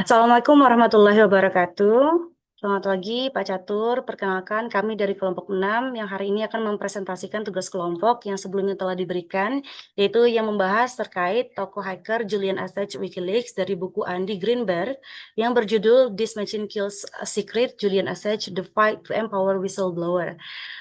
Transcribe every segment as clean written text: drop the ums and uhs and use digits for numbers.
Assalamualaikum warahmatullahi wabarakatuh. Selamat pagi, Pak Catur. Perkenalkan, kami dari kelompok 6 yang hari ini akan mempresentasikan tugas kelompok yang sebelumnya telah diberikan, yaitu yang membahas terkait tokoh hacker Julian Assange WikiLeaks dari buku Andy Greenberg yang berjudul This Machine Kills a Secret, Julian Assange, The Fight to Empower Whistleblower.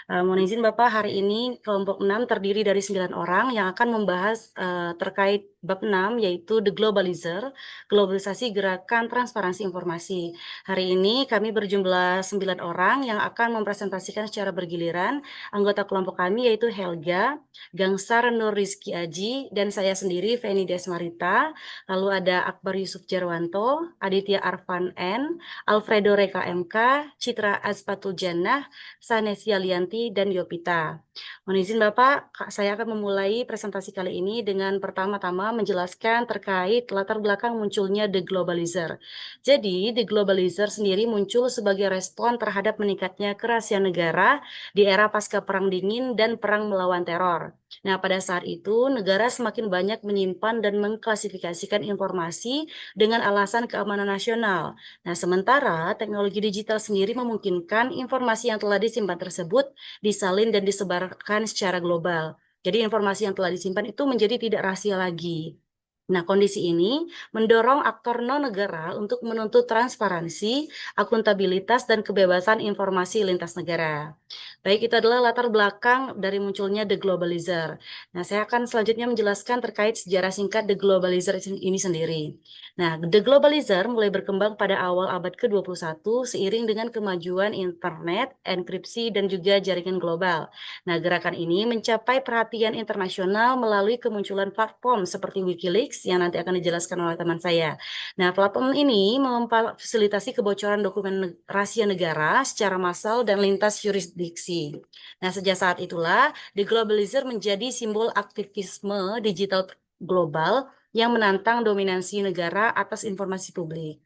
Mohon izin Bapak, hari ini kelompok 6 terdiri dari 9 orang yang akan membahas terkait bab 6, yaitu The Globalizer, globalisasi gerakan transparansi informasi. Hari ini kami berjumlah 9 orang yang akan mempresentasikan secara bergiliran. Anggota kelompok kami yaitu Helga, Gangsar Nur Rizky Aji, dan saya sendiri Feni Desmarita. Lalu ada Akbar Yusuf Jarwanto, Aditya Arfan N, Alfredo Reka MK, Citra Azpatul Jannah, Sanesia Lianti, dan Yopita. Mohon izin Bapak, saya akan memulai presentasi kali ini dengan pertama-tama menjelaskan terkait latar belakang munculnya The Globalizer. Jadi, The Globalizer sendiri muncul sebagai respon terhadap meningkatnya kerahasiaan negara di era pasca Perang Dingin dan Perang Melawan Teror. Nah, pada saat itu, negara semakin banyak menyimpan dan mengklasifikasikan informasi dengan alasan keamanan nasional. Nah, sementara teknologi digital sendiri memungkinkan informasi yang telah disimpan tersebut disalin dan disebarkan secara global. Jadi informasi yang telah disimpan itu menjadi tidak rahasia lagi. Nah, kondisi ini mendorong aktor non-negara untuk menuntut transparansi, akuntabilitas, dan kebebasan informasi lintas negara. Baik, itu adalah latar belakang dari munculnya The Globalizer. Nah, saya akan selanjutnya menjelaskan terkait sejarah singkat The Globalizer ini sendiri. Nah, The Globalizer mulai berkembang pada awal abad ke-21 seiring dengan kemajuan internet, enkripsi, dan juga jaringan global. Nah, gerakan ini mencapai perhatian internasional melalui kemunculan platform seperti WikiLeaks yang nanti akan dijelaskan oleh teman saya. Nah, platform ini memfasilitasi kebocoran dokumen rahasia negara secara massal dan lintas yurisdiksi. Nah, sejak saat itulah, The Globalizer menjadi simbol aktivisme digital global yang menantang dominasi negara atas informasi publik.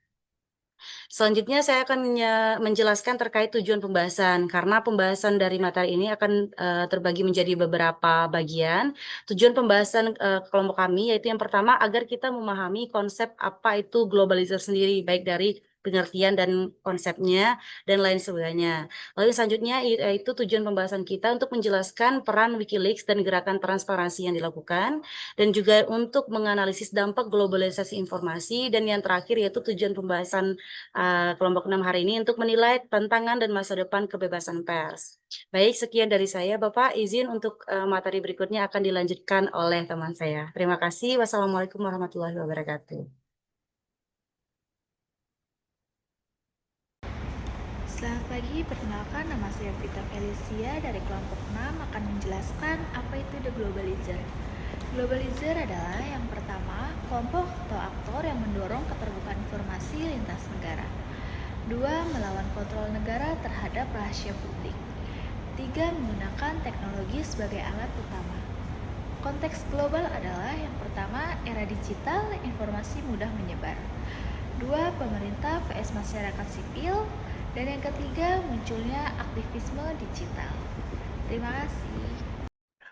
Selanjutnya saya akan menjelaskan terkait tujuan pembahasan karena pembahasan dari materi ini akan terbagi menjadi beberapa bagian. Tujuan pembahasan kelompok kami yaitu yang pertama agar kita memahami konsep apa itu globalizer sendiri baik dari pengertian dan konsepnya dan lain sebagainya. Lalu selanjutnya yaitu tujuan pembahasan kita untuk menjelaskan peran WikiLeaks dan gerakan transparansi yang dilakukan dan juga untuk menganalisis dampak globalisasi informasi dan yang terakhir yaitu tujuan pembahasan kelompok 6 hari ini untuk menilai tantangan dan masa depan kebebasan pers. Baik, sekian dari saya. Bapak, izin untuk materi berikutnya akan dilanjutkan oleh teman saya. Terima kasih. Wassalamualaikum warahmatullahi wabarakatuh. Selamat pagi, perkenalkan nama saya Vita Felicia dari kelompok 6 akan menjelaskan apa itu The Globalizer. Globalizer adalah yang pertama, kelompok atau aktor yang mendorong keterbukaan informasi lintas negara. 2. Melawan kontrol negara terhadap rahasia publik. 3. Menggunakan teknologi sebagai alat utama. Konteks global adalah yang pertama, era digital, informasi mudah menyebar. 2. Pemerintah vs masyarakat sipil. Dan yang ketiga, munculnya aktivisme digital. Terima kasih.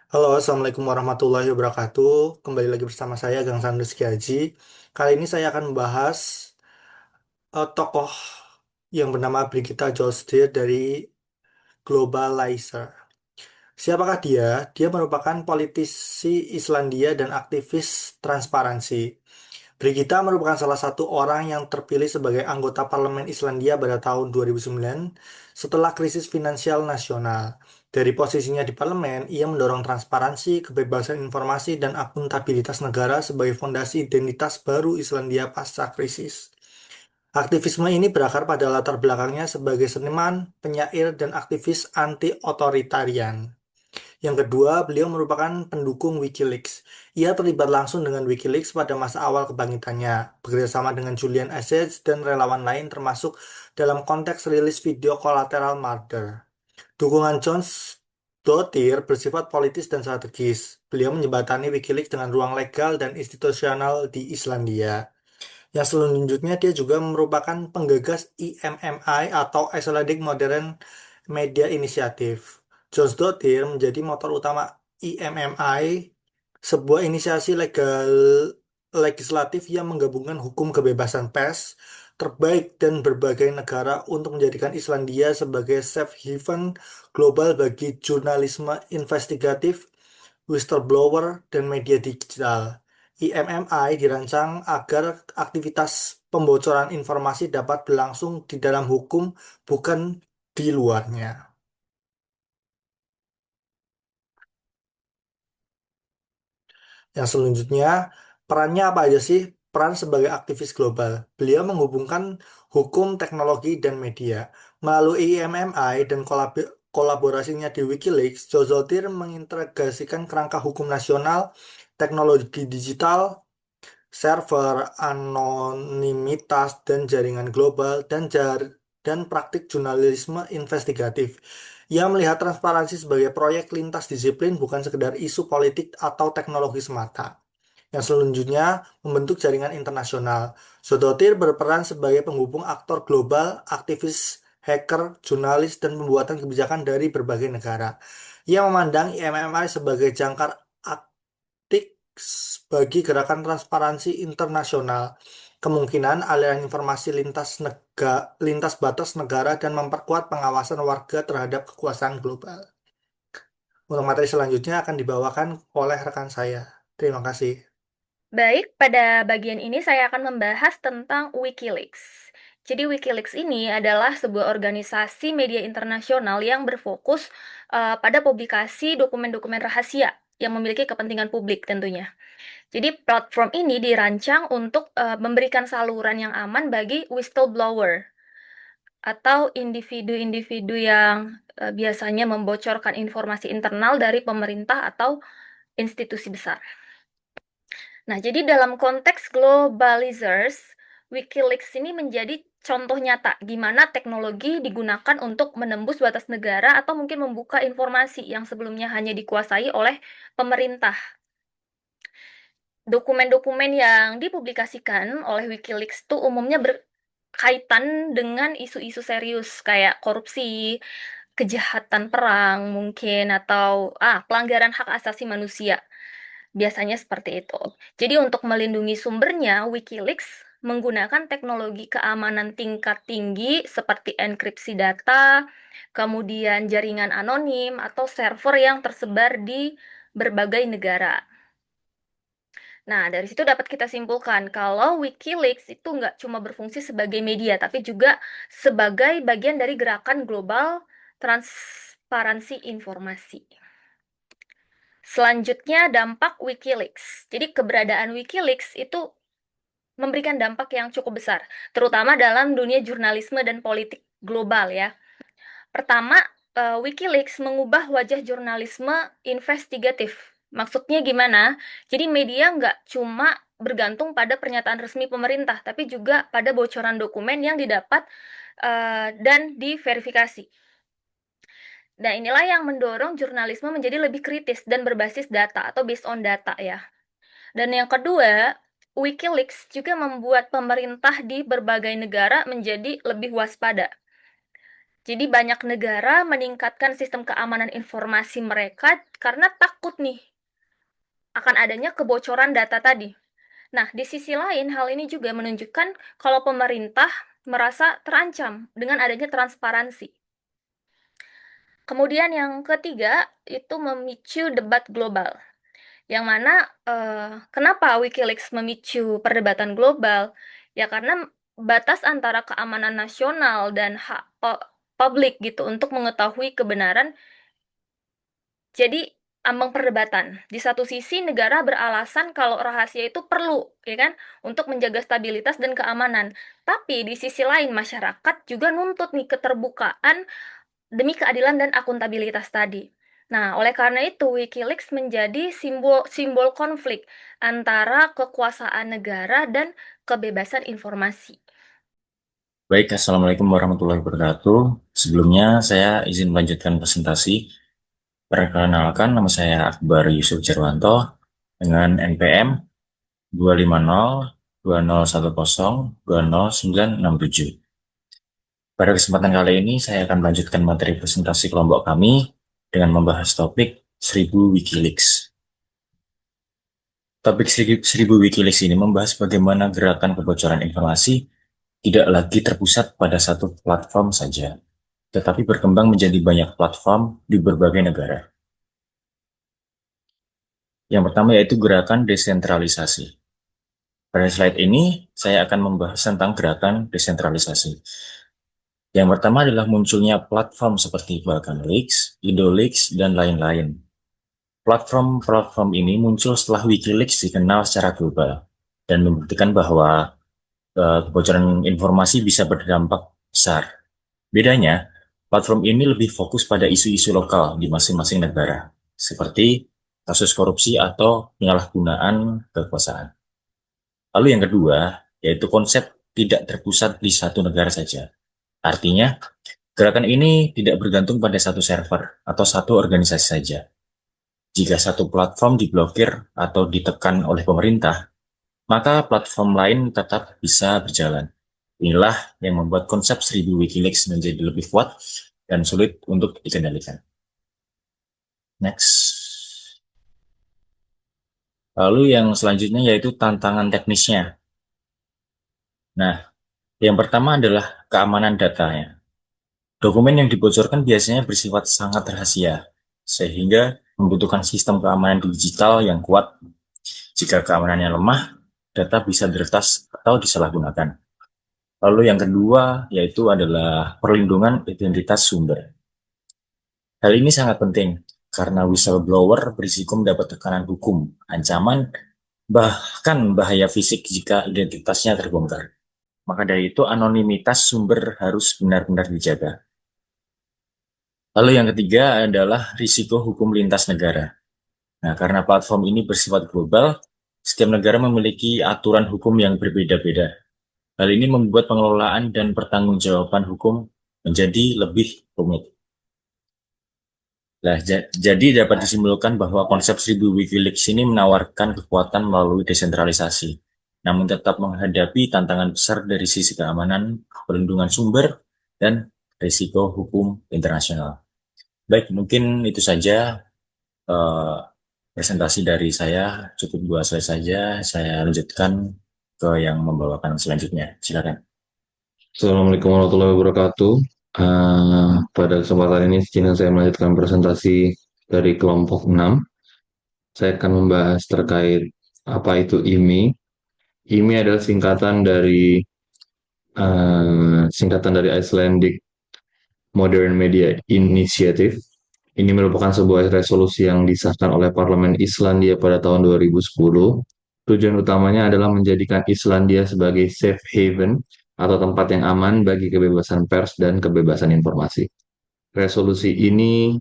Halo, Assalamualaikum warahmatullahi wabarakatuh. Kembali lagi bersama saya, Gangsar Rizky Haji. Kali ini saya akan membahas tokoh yang bernama Brigitte Josdin dari Globalizer. Siapakah dia? Dia merupakan politisi Islandia dan aktivis transparansi. Brigitte merupakan salah satu orang yang terpilih sebagai anggota parlemen Islandia pada tahun 2009 setelah krisis finansial nasional. Dari posisinya di parlemen, ia mendorong transparansi, kebebasan informasi, dan akuntabilitas negara sebagai fondasi identitas baru Islandia pasca krisis. Aktivisme ini berakar pada latar belakangnya sebagai seniman, penyair, dan aktivis anti-otoritarian. Yang kedua, beliau merupakan pendukung WikiLeaks. Ia terlibat langsung dengan WikiLeaks pada masa awal kebangkitannya, bekerjasama dengan Julian Assange dan relawan lain termasuk dalam konteks rilis video Collateral Murder. Dukungan Jones Dottir bersifat politis dan strategis. Beliau menjembatani WikiLeaks dengan ruang legal dan institusional di Islandia. Yang selanjutnya dia juga merupakan penggagas IMMI atau Icelandic Modern Media Initiative. Jonsdottir menjadi motor utama IMMI, sebuah inisiasi legislatif yang menggabungkan hukum kebebasan pers, terbaik dan berbagai negara untuk menjadikan Islandia sebagai safe haven global bagi jurnalisme investigatif, whistleblower, dan media digital. IMMI dirancang agar aktivitas pembocoran informasi dapat berlangsung di dalam hukum, bukan di luarnya. Yang selanjutnya, perannya apa aja sih? Peran sebagai aktivis global. Beliau menghubungkan hukum, teknologi, dan media. Melalui IMMI dan kolaborasinya di Wikileaks, Zozotir mengintegrasikan kerangka hukum nasional, teknologi digital, server, anonimitas, dan jaringan global, dan praktik jurnalisme investigatif. Ia melihat transparansi sebagai proyek lintas disiplin, bukan sekedar isu politik atau teknologi semata. Yang selanjutnya, membentuk jaringan internasional. Sodotir berperan sebagai penghubung aktor global, aktivis, hacker, jurnalis, dan pembuatan kebijakan dari berbagai negara. Ia memandang IMMI sebagai jangkar aktif bagi gerakan transparansi internasional, kemungkinan aliran informasi lintas batas negara, dan memperkuat pengawasan warga terhadap kekuasaan global. Untuk materi selanjutnya akan dibawakan oleh rekan saya. Terima kasih. Baik, pada bagian ini saya akan membahas tentang Wikileaks. Jadi Wikileaks ini adalah sebuah organisasi media internasional yang berfokus pada publikasi dokumen-dokumen rahasia yang memiliki kepentingan publik tentunya. Jadi platform ini dirancang untuk memberikan saluran yang aman bagi whistleblower atau individu-individu yang biasanya membocorkan informasi internal dari pemerintah atau institusi besar. Nah, jadi dalam konteks globalizers, Wikileaks ini menjadi contoh nyata gimana teknologi digunakan untuk menembus batas negara atau mungkin membuka informasi yang sebelumnya hanya dikuasai oleh pemerintah. Dokumen-dokumen yang dipublikasikan oleh Wikileaks itu umumnya berkaitan dengan isu-isu serius kayak korupsi, kejahatan perang mungkin, atau pelanggaran hak asasi manusia. Biasanya seperti itu. Jadi untuk melindungi sumbernya, Wikileaks menggunakan teknologi keamanan tingkat tinggi seperti enkripsi data, kemudian jaringan anonim, atau server yang tersebar di berbagai negara. Nah, dari situ dapat kita simpulkan kalau Wikileaks itu nggak cuma berfungsi sebagai media, tapi juga sebagai bagian dari gerakan global transparansi informasi. Selanjutnya, dampak Wikileaks. Jadi keberadaan Wikileaks itu memberikan dampak yang cukup besar, terutama dalam dunia jurnalisme dan politik global ya. Pertama, Wikileaks mengubah wajah jurnalisme investigatif. Maksudnya gimana? Jadi media nggak cuma bergantung pada pernyataan resmi pemerintah, tapi juga pada bocoran dokumen yang didapat dan diverifikasi. Nah, inilah yang mendorong jurnalisme menjadi lebih kritis dan berbasis data atau based on data ya. Dan yang kedua, Wikileaks juga membuat pemerintah di berbagai negara menjadi lebih waspada. Jadi banyak negara meningkatkan sistem keamanan informasi mereka karena takut nih akan adanya kebocoran data tadi. Nah, di sisi lain hal ini juga menunjukkan kalau pemerintah merasa terancam dengan adanya transparansi. Kemudian yang ketiga itu memicu debat global. Yang mana kenapa Wikileaks memicu perdebatan global? Ya karena batas antara keamanan nasional dan hak publik gitu untuk mengetahui kebenaran jadi ambang perdebatan. Di satu sisi negara beralasan kalau rahasia itu perlu, ya kan, untuk menjaga stabilitas dan keamanan. Tapi di sisi lain masyarakat juga nuntut nih keterbukaan demi keadilan dan akuntabilitas tadi. Nah, oleh karena itu Wikileaks menjadi simbol konflik antara kekuasaan negara dan kebebasan informasi. Baik, Assalamualaikum warahmatullahi wabarakatuh. Sebelumnya, saya izin melanjutkan presentasi. Perkenalkan, nama saya Akbar Yusuf Jarwanto dengan NPM 2502010200967. Pada kesempatan kali ini, saya akan melanjutkan materi presentasi kelompok kami dengan membahas topik 1000 Wikileaks. Topik 1000 Wikileaks ini membahas bagaimana gerakan kebocoran informasi tidak lagi terpusat pada satu platform saja, tetapi berkembang menjadi banyak platform di berbagai negara. Yang pertama yaitu gerakan desentralisasi. Pada slide ini, saya akan membahas tentang gerakan desentralisasi. Yang pertama adalah munculnya platform seperti Balkanleaks, IndoLeaks, dan lain-lain. Platform-platform ini muncul setelah Wikileaks dikenal secara global dan membuktikan bahwa kebocoran informasi bisa berdampak besar. Bedanya, platform ini lebih fokus pada isu-isu lokal di masing-masing negara, seperti kasus korupsi atau penyalahgunaan kekuasaan. Lalu yang kedua, yaitu konsep tidak terpusat di satu negara saja. Artinya, gerakan ini tidak bergantung pada satu server atau satu organisasi saja. Jika satu platform diblokir atau ditekan oleh pemerintah, maka platform lain tetap bisa berjalan. Inilah yang membuat konsep 1000 Wikileaks menjadi lebih kuat dan sulit untuk dikendalikan. Next. Lalu yang selanjutnya yaitu tantangan teknisnya. Nah, yang pertama adalah keamanan datanya. Dokumen yang dibocorkan biasanya bersifat sangat rahasia, sehingga membutuhkan sistem keamanan digital yang kuat. Jika keamanannya lemah, data bisa diretas atau disalahgunakan. Lalu yang kedua yaitu adalah perlindungan identitas sumber. Hal ini sangat penting karena whistleblower berisiko mendapat tekanan hukum, ancaman, bahkan bahaya fisik jika identitasnya terbongkar. Maka dari itu anonimitas sumber harus benar-benar dijaga. Lalu yang ketiga adalah risiko hukum lintas negara. Nah, karena platform ini bersifat global, setiap negara memiliki aturan hukum yang berbeda-beda. Hal ini membuat pengelolaan dan pertanggungjawaban hukum menjadi lebih rumit. Nah, jadi dapat disimpulkan bahwa konsep 1000 Wikileaks ini menawarkan kekuatan melalui desentralisasi, namun tetap menghadapi tantangan besar dari sisi keamanan, perlindungan sumber, dan risiko hukum internasional. Baik, mungkin itu saja presentasi dari saya. Cukup 2 slide saja. Saya lanjutkan ke yang membawakan selanjutnya. Silakan. Assalamualaikum warahmatullahi wabarakatuh. Pada kesempatan ini, izin saya melanjutkan presentasi dari kelompok 6. Saya akan membahas terkait apa itu IMI. IMI adalah singkatan dari Icelandic Modern Media Initiative. Ini merupakan sebuah resolusi yang disahkan oleh Parlemen Islandia pada tahun 2010. Tujuan utamanya adalah menjadikan Islandia sebagai safe haven atau tempat yang aman bagi kebebasan pers dan kebebasan informasi. Resolusi ini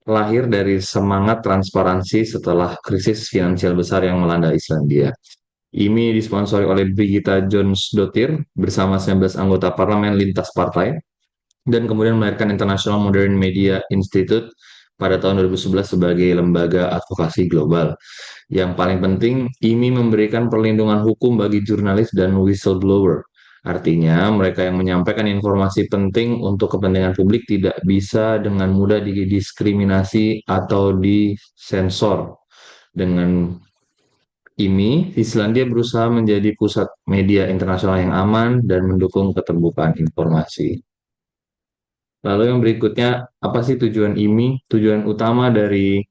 lahir dari semangat transparansi setelah krisis finansial besar yang melanda Islandia. IMI disponsori oleh Birgitta Jonsdottir bersama 19 anggota parlemen lintas partai dan kemudian melahirkan International Modern Media Institute pada tahun 2011 sebagai lembaga advokasi global. Yang paling penting, IMI memberikan perlindungan hukum bagi jurnalis dan whistleblower. Artinya, mereka yang menyampaikan informasi penting untuk kepentingan publik tidak bisa dengan mudah didiskriminasi atau disensor. Dengan IMI, Islandia berusaha menjadi pusat media internasional yang aman dan mendukung keterbukaan informasi. Lalu yang berikutnya, apa sih tujuan IMI? Tujuan utama dari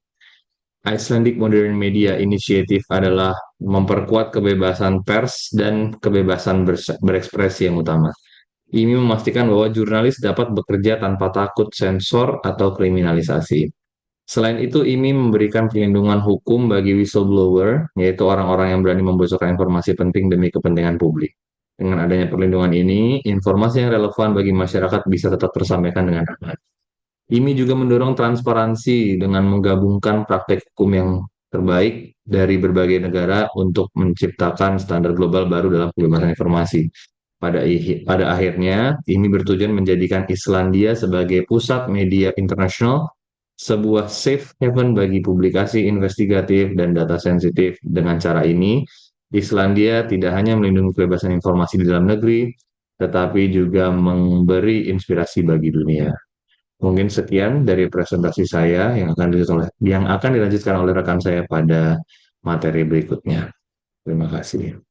Icelandic Modern Media Initiative adalah memperkuat kebebasan pers dan kebebasan berekspresi yang utama. IMI memastikan bahwa jurnalis dapat bekerja tanpa takut sensor atau kriminalisasi. Selain itu, IMI memberikan perlindungan hukum bagi whistleblower, yaitu orang-orang yang berani membocorkan informasi penting demi kepentingan publik. Dengan adanya perlindungan ini, informasi yang relevan bagi masyarakat bisa tetap tersampaikan dengan aman. IMI juga mendorong transparansi dengan menggabungkan praktek hukum yang terbaik dari berbagai negara untuk menciptakan standar global baru dalam kebebasan informasi. Pada akhirnya, IMI bertujuan menjadikan Islandia sebagai pusat media internasional, sebuah safe haven bagi publikasi investigatif dan data sensitif. Dengan cara ini, Islandia tidak hanya melindungi kebebasan informasi di dalam negeri, tetapi juga memberi inspirasi bagi dunia. Mungkin sekian dari presentasi saya yang akan dilanjutkan oleh rekan saya pada materi berikutnya. Terima kasih.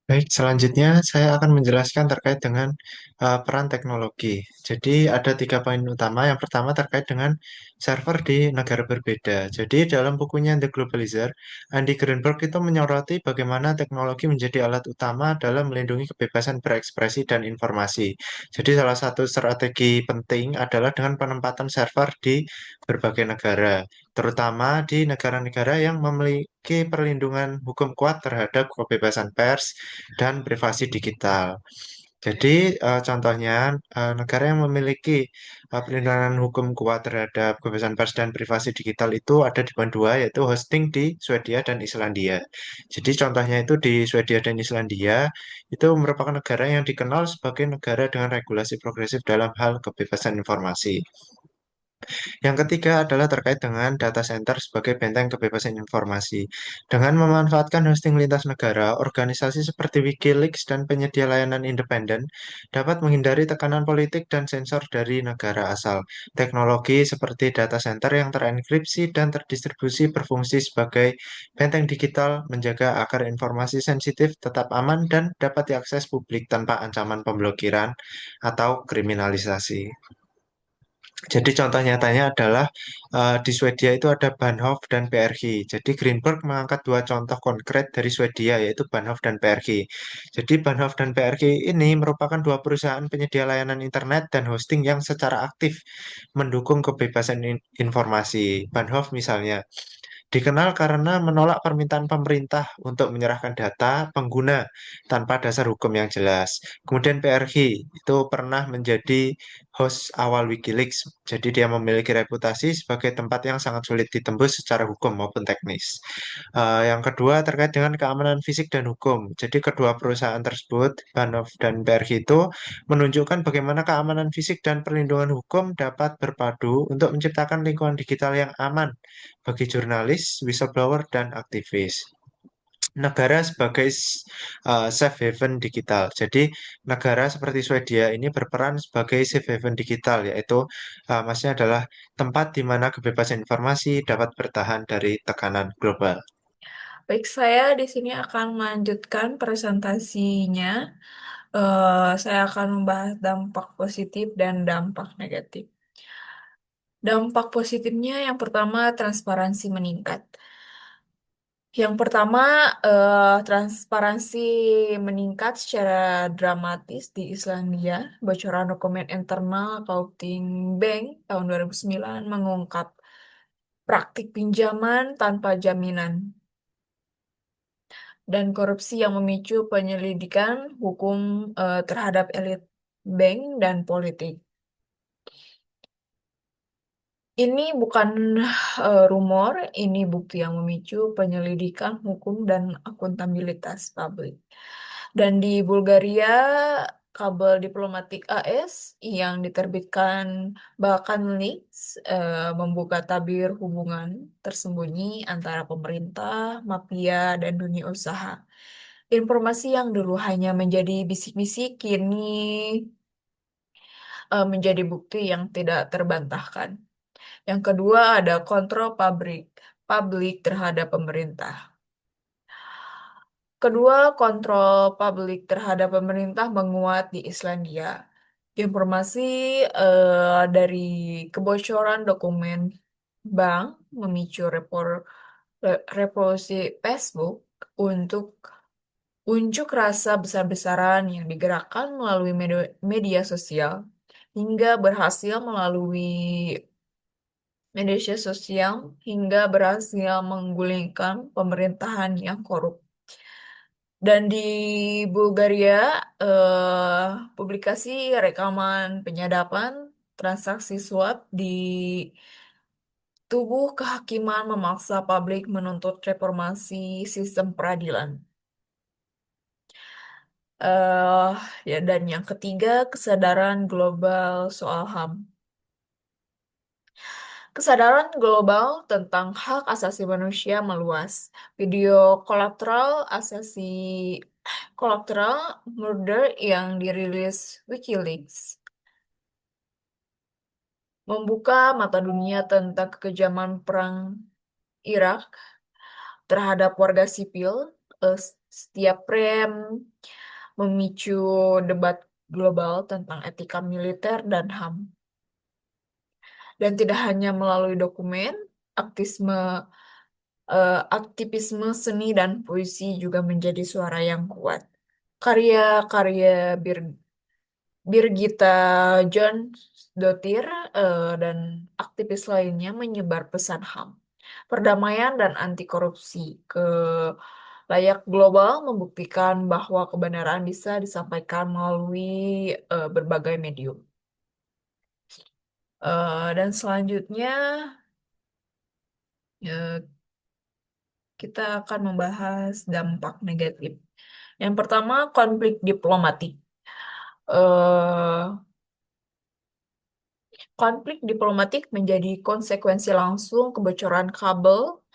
Baik, selanjutnya saya akan menjelaskan terkait dengan peran teknologi. Jadi ada 3 poin utama. Yang pertama terkait dengan server di negara berbeda. Jadi dalam bukunya The Globalizer, Andy Greenberg itu menyoroti bagaimana teknologi menjadi alat utama dalam melindungi kebebasan berekspresi dan informasi. Jadi salah satu strategi penting adalah dengan penempatan server di berbagai negara, terutama di negara-negara yang memiliki perlindungan hukum kuat terhadap kebebasan pers dan privasi digital. Jadi, contohnya, negara yang memiliki perlindungan hukum kuat terhadap kebebasan pers dan privasi digital itu ada di bawah dua, yaitu hosting di Swedia dan Islandia. Jadi, contohnya itu di Swedia dan Islandia, itu merupakan negara yang dikenal sebagai negara dengan regulasi progresif dalam hal kebebasan informasi. Yang ketiga adalah terkait dengan data center sebagai benteng kebebasan informasi. Dengan memanfaatkan hosting lintas negara, organisasi seperti Wikileaks dan penyedia layanan independen dapat menghindari tekanan politik dan sensor dari negara asal. Teknologi seperti data center yang terenkripsi dan terdistribusi berfungsi sebagai benteng digital menjaga agar informasi sensitif tetap aman dan dapat diakses publik tanpa ancaman pemblokiran atau kriminalisasi. Jadi contoh nyatanya adalah di Swedia itu ada Bahnhof dan PRG. Jadi Greenberg mengangkat 2 contoh konkret dari Swedia yaitu Bahnhof dan PRG. Jadi Bahnhof dan PRG ini merupakan 2 perusahaan penyedia layanan internet dan hosting yang secara aktif mendukung kebebasan informasi. Bahnhof misalnya dikenal karena menolak permintaan pemerintah untuk menyerahkan data pengguna tanpa dasar hukum yang jelas. Kemudian PRG itu pernah menjadi host awal Wikileaks, jadi dia memiliki reputasi sebagai tempat yang sangat sulit ditembus secara hukum maupun teknis. Yang kedua terkait dengan keamanan fisik dan hukum. Jadi kedua perusahaan tersebut, Banov dan PRG itu menunjukkan bagaimana keamanan fisik dan perlindungan hukum dapat berpadu untuk menciptakan lingkungan digital yang aman bagi jurnalis, whistleblower, dan aktivis. Negara sebagai safe haven digital. Jadi negara seperti Swedia ini berperan sebagai safe haven digital, yaitu maksudnya adalah tempat di mana kebebasan informasi dapat bertahan dari tekanan global. Baik, saya di sini akan melanjutkan presentasinya. Saya akan membahas dampak positif dan dampak negatif. Dampak positifnya yang pertama, transparansi meningkat. Yang pertama, transparansi meningkat secara dramatis di Islandia. Bocoran dokumen internal accounting bank tahun 2009 mengungkap praktik pinjaman tanpa jaminan dan korupsi yang memicu penyelidikan hukum terhadap elit bank dan politik. Ini bukan rumor, ini bukti yang memicu penyelidikan hukum dan akuntabilitas publik. Dan di Bulgaria, kabel diplomatik AS yang diterbitkan Balkan Leaks membuka tabir hubungan tersembunyi antara pemerintah, mafia, dan dunia usaha. Informasi yang dulu hanya menjadi bisik-bisik kini menjadi bukti yang tidak terbantahkan. Yang kedua ada kontrol publik terhadap pemerintah. Kedua, kontrol publik terhadap pemerintah menguat di Islandia. Informasi dari kebocoran dokumen bank memicu revolusi Facebook untuk unjuk rasa besar-besaran yang digerakkan melalui media sosial hingga berhasil menggulingkan pemerintahan yang korup. Dan di Bulgaria, publikasi rekaman penyadapan transaksi suap di tubuh kehakiman memaksa publik menuntut reformasi sistem peradilan. Ya, dan yang ketiga, kesadaran global soal HAM. Kesadaran global tentang hak asasi manusia meluas. Video collateral murder yang dirilis WikiLeaks membuka mata dunia tentang kekejaman perang Irak terhadap warga sipil, Setiap frame memicu debat global tentang etika militer dan HAM. Dan tidak hanya melalui dokumen, aktivisme seni dan puisi juga menjadi suara yang kuat. Karya-karya Birgitta Jonsdottir dan aktivis lainnya menyebar pesan HAM, perdamaian dan anti korupsi ke layak global, membuktikan bahwa kebenaran bisa disampaikan melalui berbagai medium. Dan selanjutnya kita akan membahas dampak negatif. Yang pertama, konflik diplomatik. Konflik diplomatik menjadi konsekuensi langsung kebocoran kabel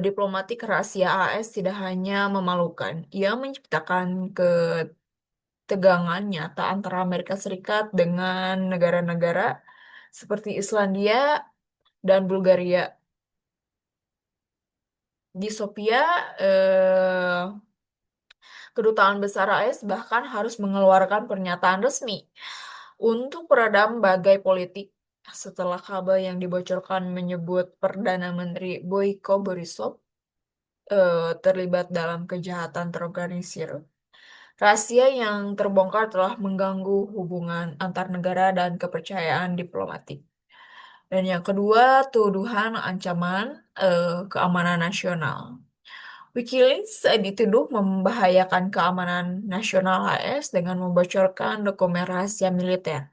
diplomatik rahasia AS tidak hanya memalukan, ia menciptakan ketegangan nyata antara Amerika Serikat dengan negara-negara seperti Islandia dan Bulgaria. Di Sofia, Kedutaan Besar AS bahkan harus mengeluarkan pernyataan resmi untuk meredam badai politik setelah kabel yang dibocorkan menyebut Perdana Menteri Boyko Borisov terlibat dalam kejahatan terorganisir. Rahasia yang terbongkar telah mengganggu hubungan antar negara dan kepercayaan diplomatik. Dan yang kedua, tuduhan ancaman keamanan nasional. Wikileaks dituduh membahayakan keamanan nasional AS dengan membocorkan dokumen rahasia militer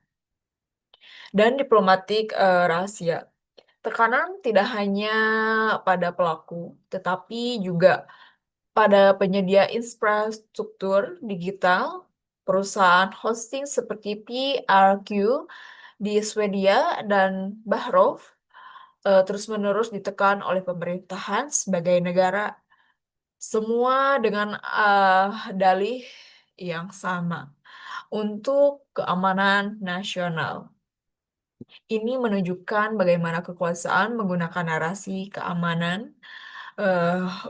dan diplomatik rahasia. Tekanan tidak hanya pada pelaku, tetapi juga pada penyedia infrastruktur digital, perusahaan hosting seperti PRQ di Swedia dan Bahrov terus-menerus ditekan oleh pemerintahan sebagai negara, semua dengan dalih yang sama untuk keamanan nasional. Ini menunjukkan bagaimana kekuasaan menggunakan narasi keamanan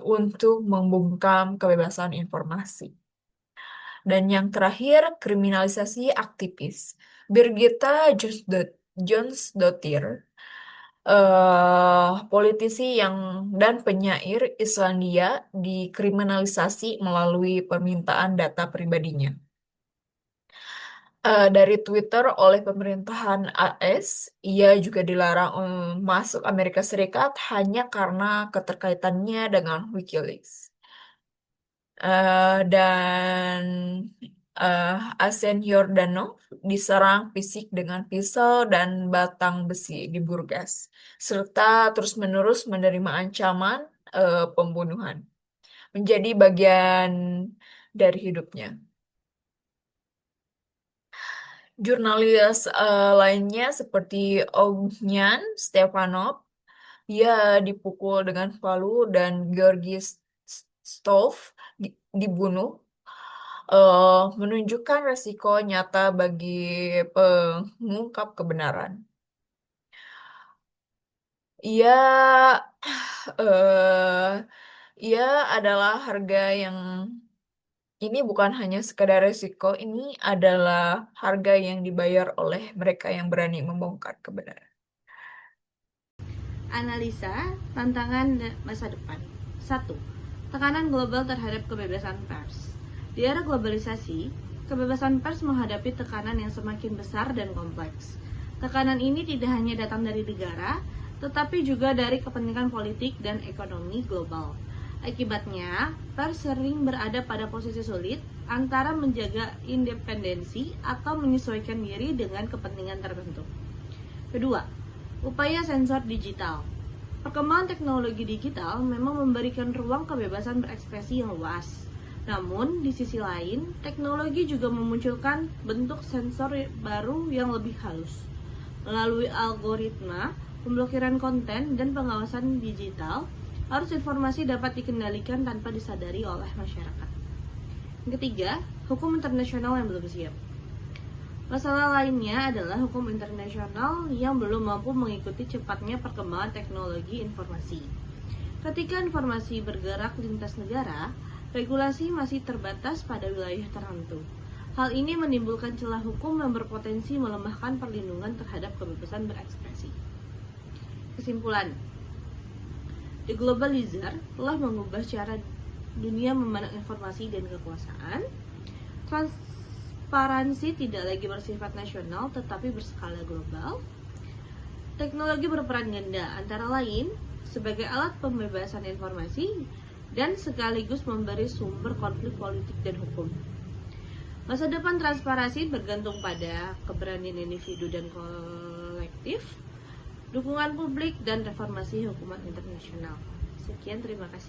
untuk membungkam kebebasan informasi. Dan yang terakhir, kriminalisasi aktivis. Birgitta Jonsdottir, politisi dan penyair Islandia, dikriminalisasi melalui permintaan data pribadinya dari Twitter oleh pemerintahan AS. Ia juga dilarang masuk Amerika Serikat hanya karena keterkaitannya dengan Wikileaks. Dan Arsen Yordanov diserang fisik dengan pisau dan batang besi di Burgas, serta terus-menerus menerima ancaman pembunuhan menjadi bagian dari hidupnya. Jurnalis lainnya seperti Ognan Stepanov, ia dipukul dengan palu, dan Georgi Stov dibunuh, menunjukkan resiko nyata bagi pengungkap kebenaran. Ia adalah harga yang ini bukan hanya sekadar resiko, ini adalah harga yang dibayar oleh mereka yang berani membongkar kebenaran. Analisa tantangan masa depan. 1. Tekanan global terhadap kebebasan pers. Di era globalisasi, kebebasan pers menghadapi tekanan yang semakin besar dan kompleks. Tekanan ini tidak hanya datang dari negara, tetapi juga dari kepentingan politik dan ekonomi global. Akibatnya, pers sering berada pada posisi sulit antara menjaga independensi atau menyesuaikan diri dengan kepentingan tertentu. Kedua, upaya sensor digital. Perkembangan teknologi digital memang memberikan ruang kebebasan berekspresi yang luas. Namun, di sisi lain, teknologi juga memunculkan bentuk sensor baru yang lebih halus. Melalui algoritma, pemblokiran konten, dan pengawasan digital, arus informasi dapat dikendalikan tanpa disadari oleh masyarakat. Yang ketiga, hukum internasional yang belum siap. Masalah lainnya adalah hukum internasional yang belum mampu mengikuti cepatnya perkembangan teknologi informasi. Ketika informasi bergerak lintas negara, regulasi masih terbatas pada wilayah tertentu. Hal ini menimbulkan celah hukum yang berpotensi melemahkan perlindungan terhadap kebebasan berekspresi. Kesimpulan, deglobalizer telah mengubah cara dunia memandang informasi dan kekuasaan. Transparansi tidak lagi bersifat nasional tetapi berskala global. Teknologi berperan ganda, antara lain sebagai alat pembebasan informasi dan sekaligus memberi sumber konflik politik dan hukum. Masa depan transparansi bergantung pada keberanian individu dan kolektif, dukungan publik, dan reformasi hukuman internasional. Sekian, terima kasih.